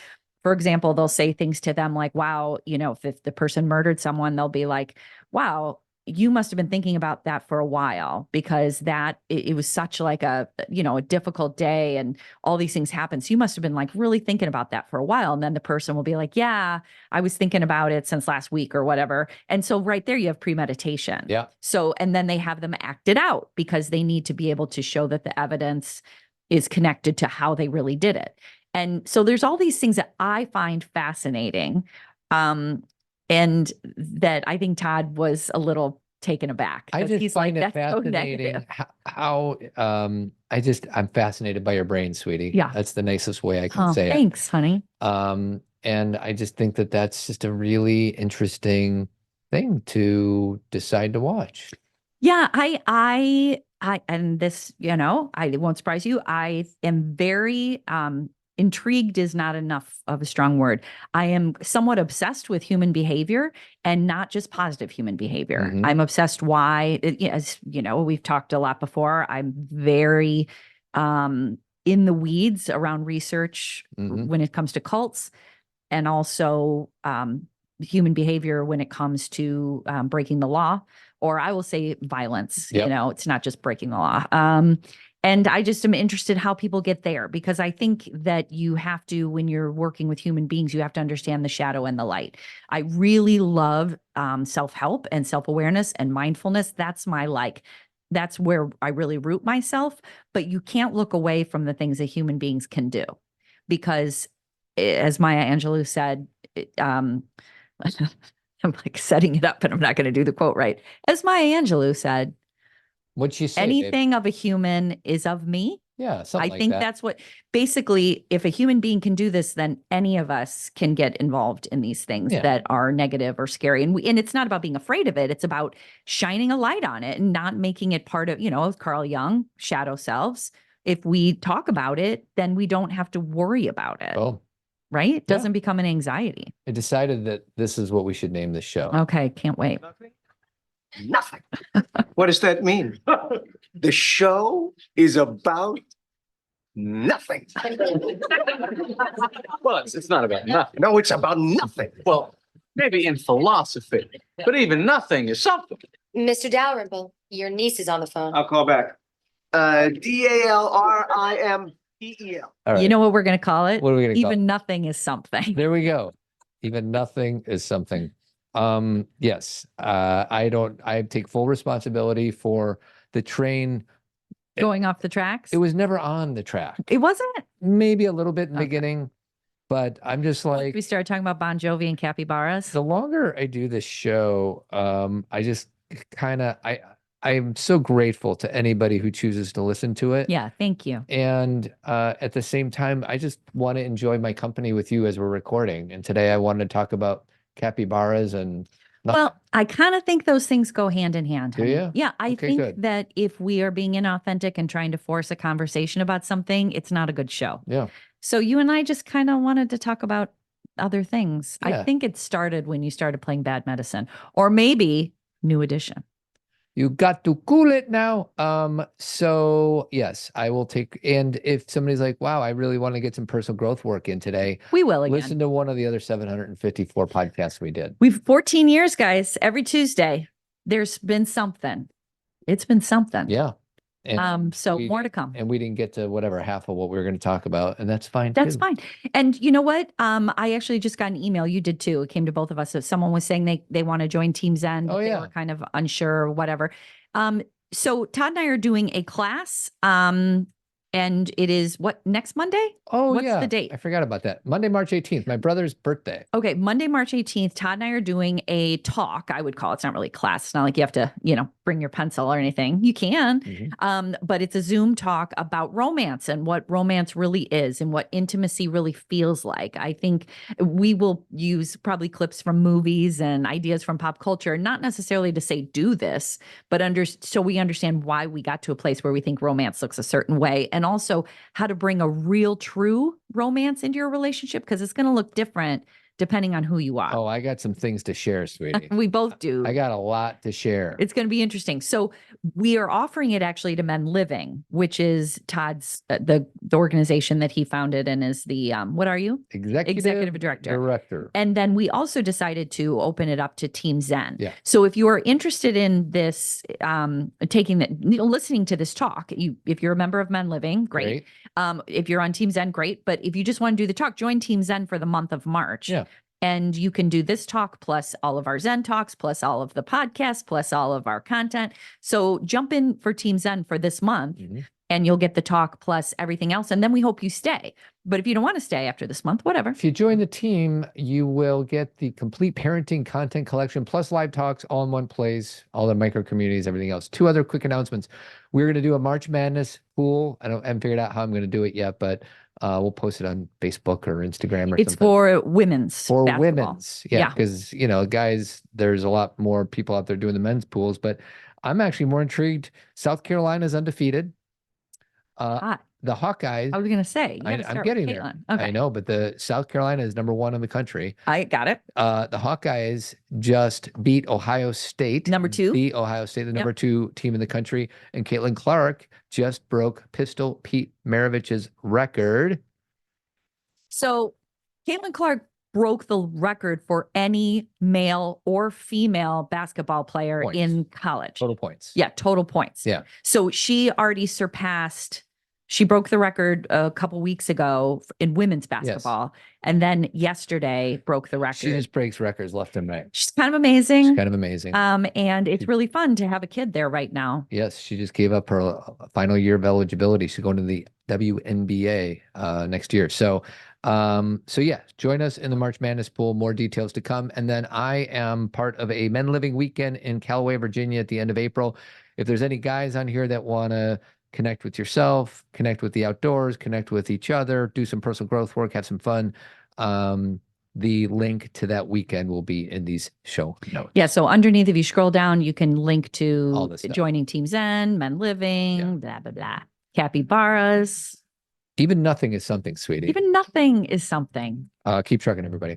for example, they'll say things to them like, wow, if the person murdered someone, they'll be like, wow, you must have been thinking about that for a while, because it was such like a difficult day and all these things happen. So you must have been like really thinking about that for a while. And then the person will be like, yeah, I was thinking about it since last week or whatever. And so right there you have premeditation. Yeah. So, and then they have them act it out because they need to be able to show that the evidence is connected to how they really did it. And so there's all these things that I find fascinating. And that I think Todd was a little taken aback. I 'cause just he's find like, it "That's so fascinating negative." how I'm fascinated by your brain, sweetie. Yeah. That's the nicest way I can Oh, say it. thanks, honey. And I just think that that's just a really interesting thing to decide to watch. Yeah, and this, it won't surprise you. I am very intrigued is not enough of a strong word. I am somewhat obsessed with human behavior, and not just positive human behavior. Mhm. I'm obsessed as we've talked a lot before. I'm very in the weeds around research Mhm. when it comes to cults, and also human behavior when it comes to breaking the law, or I will say violence. Yep. It's not just breaking the law. And I just am interested how people get there, because I think that you have to, when you're working with human beings, you have to understand the shadow and the light. I really love self-help and self-awareness and mindfulness. That's where I really root myself. But you can't look away from the things that human beings can do, because as Maya Angelou said, I'm like setting it up and I'm not going to do the quote right. As Maya Angelou said, What'd she say, babe? anything of a human is of me. Yeah, something I like think that. that's what, basically, if a human being can do this, then any of us can get involved in these things Yeah. that are negative or scary. And it's not about being afraid of it. It's about shining a light on it and not making it part of, Carl Jung, shadow selves. If we talk about it, then we don't have to worry about it. Oh, Right? It doesn't become an anxiety. I decided that this is what we should name this show. Okay, can't wait. Nothing. What does that mean? The show is about nothing. Well, it's not about nothing. No, it's about nothing. Well, maybe in philosophy, but even nothing is something. Mr. Dalrymple, your niece is on the phone. I'll call back. Dalrimpel. All right. You know what we're going to call it? What are we gonna call Even nothing is something. There we go. Even nothing is something. Yes, I take full responsibility for the train. Going off the tracks? It was never on the track. It wasn't? Maybe a little bit in the Okay. beginning, but I'm just like, We started talking about Bon Jovi and capybaras. the longer I do this show, I just kind of, I'm so grateful to anybody who chooses to listen to it. Yeah, thank you. And at the same time, I just want to enjoy my company with you as we're recording. And today I wanted to talk about capybaras and Well, I kind of think those things go hand in hand. Do honey. ya? Yeah, I Okay, think good. that if we are being inauthentic and trying to force a conversation about something, it's not a good show. yeah. So you and I just kind of wanted to talk about other things. I Yeah. think it started when you started playing Bad Medicine, or maybe New Edition. You got to cool it now. So yes, I will take, and if somebody's like, wow, I really want to get some personal growth work in today, We will again. listen to one of the other 754 podcasts we did. We've 14 years, guys. Every Tuesday, there's been something. It's been something. Yeah. And So we- more to come. And we didn't get to whatever half of what we were going to talk about, and that's fine That's too. fine. And you know what? I actually just got an email. You did too. It came to both of us. So someone was saying they want to join Team Zen, but Oh, they yeah. were kind of unsure or whatever. So Todd and I are doing a class. And it is what, next Monday? Oh What's yeah. the date? I forgot about that. Monday, March 18th, my brother's birthday. Okay, Monday, March 18th, Todd and I are doing a talk, I would call it. It's not really a class. It's not like you have to, bring your pencil or anything. You can. Mhm. But it's a Zoom talk about romance and what romance really is and what intimacy really feels like. I think we will use probably clips from movies and ideas from pop culture, not necessarily to say do this, but so we understand why we got to a place where we think romance looks a certain way, and also how to bring a real, true romance into your relationship, because it's going to look different depending on who you are. Oh, I got some things to share, sweetie. We both do. I got a lot to share. It's going to be interesting. So we are offering it actually to Men Living, which is Todd's the organization that he founded and is the what are you? Executive director. And then we also decided to open it up to Team Zen. Yeah. So if you are interested in this, listening to this talk, if you're a member of Men Living, great. If you're on Team Zen, great. But if you just want to do the talk, join Team Zen for the month of March. Yeah. And you can do this talk plus all of our Zen talks, plus all of the podcasts, plus all of our content. So jump in for Team Zen for this month. Mhm. And you'll get the talk plus everything else. And then we hope you stay. But if you don't want to stay after this month, whatever. If you join the team, you will get the complete parenting content collection plus live talks all in one place, all the micro communities, everything else. 2 other quick announcements. We're going to do a March Madness pool. I haven't figured out how I'm going to do it yet, but we'll post it on Facebook or Instagram or It's something. for women's For basketball. women's. Yeah. Yeah. Because, guys, there's a lot more people out there doing the men's pools, but I'm actually more intrigued. South Carolina's undefeated. Hot. The Hawkeyes. I was going to say, you I'm gotta start getting with there. Caitlin. Okay. I know, but the South Carolina is #1 in the country. I got it. The Hawkeyes just beat Ohio State. Number 2. Beat Ohio State, the Yep. number 2 team in the country. And Caitlin Clark just broke Pistol Pete Maravich's record. So Caitlin Clark broke the record for any male or female basketball player Points. in college. Total points. Yeah, total points. Yeah. So she already she broke the record a couple weeks ago in women's basketball. And then yesterday broke the record. She just breaks records left and right. She's kind of amazing. She's kind of amazing. And it's really fun to have a kid there right now. Yes, she just gave up her final year of eligibility. She's going to the WNBA next year. So yeah, join us in the March Madness pool. More details to come. And then I am part of a Men Living weekend in Callaway, Virginia at the end of April. If there's any guys on here that want to connect with yourself, connect with the outdoors, connect with each other, do some personal growth work, have some fun, the link to that weekend will be in these show notes. Yeah. So underneath, if you scroll down, you can link All to this stuff. joining Team Zen, Men Living, blah, blah, blah. Capybaras. Even nothing is something, sweetie. Even nothing is something. Keep trucking, everybody.